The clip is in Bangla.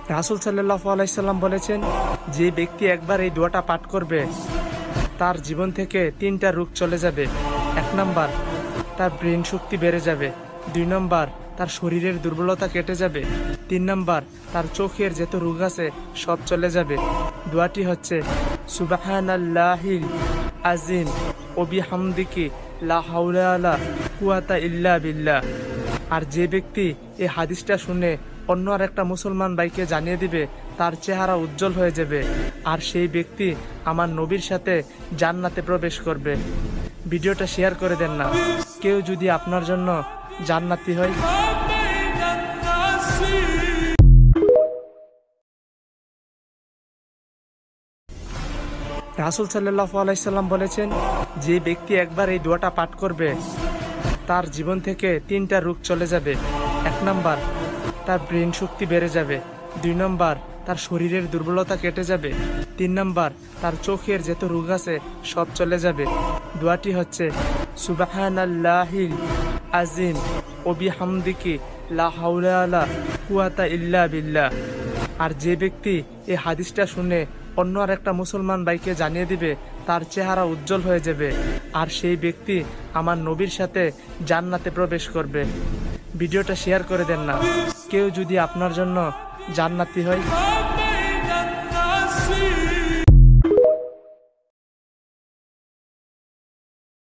রাসূল সাল্লাল্লাহু আলাইহি সাল্লাম বলেছেন, যে ব্যক্তি একবার এই দোয়াটা পাঠ করবে তার জীবন থেকে 3টা রোগ চলে যাবে। 1 নাম্বার, তার ব্রেন শক্তি বেড়ে যাবে। 2 নাম্বার, তার শরীরের দুর্বলতা কেটে যাবে। 3 নাম্বার, তার চোখের যত রোগ আছে সব চলে যাবে। দোয়াটি হচ্ছে সুবহানাল্লাহিল আজিম ওয়া বিহামদিহি লা হাওলা ওয়ালা কুওয়াতা ইল্লা বিল্লাহ। আর যে ব্যক্তি এই হাদিসটা শুনে অন্য আর একটা মুসলমান ভাইকে জানিয়ে দিবে, তার চেহারা উজ্জ্বল হয়ে যাবে, আর সেই ব্যক্তি আমার নবীর সাথে জান্নাতে প্রবেশ করবে। ভিডিওটা শেয়ার করে দেন না, কেউ যদি আপনার জন্য জান্নাতি হয়। রাসূল সাল্লাল্লাহু আলাইহি সাল্লাম বলেছেন, যে ব্যক্তি একবার এই দোয়াটা পাঠ করবে তার জীবন থেকে 3টা রোগ চলে যাবে। 1 নাম্বার, তার ব্রেন শক্তি বেড়ে যাবে। 2 নাম্বার, তার শরীরের দুর্বলতা কেটে যাবে। 3 নাম্বার, তার চোখের যত রোগ আছে সব চলে যাবে। দোয়াটি হচ্ছে সুবহানাল্লাহিল আজিম ওয়া বিহামদিহি লা হাওলা ওয়ালা কুওয়াতা ইল্লা বিল্লাহ। আর যে ব্যক্তি এই হাদিসটা শুনে অন্য আর একটা মুসলমান ভাইকে জানিয়ে দিবে, তার চেহারা উজ্জ্বল হয়ে যাবে, আর সেই ব্যক্তি আমার নবীর সাথে জান্নাতে প্রবেশ করবে। ভিডিওটা শেয়ার করে দেন না, কেউ যদি আপনার জন্য জান্নাতি হয়।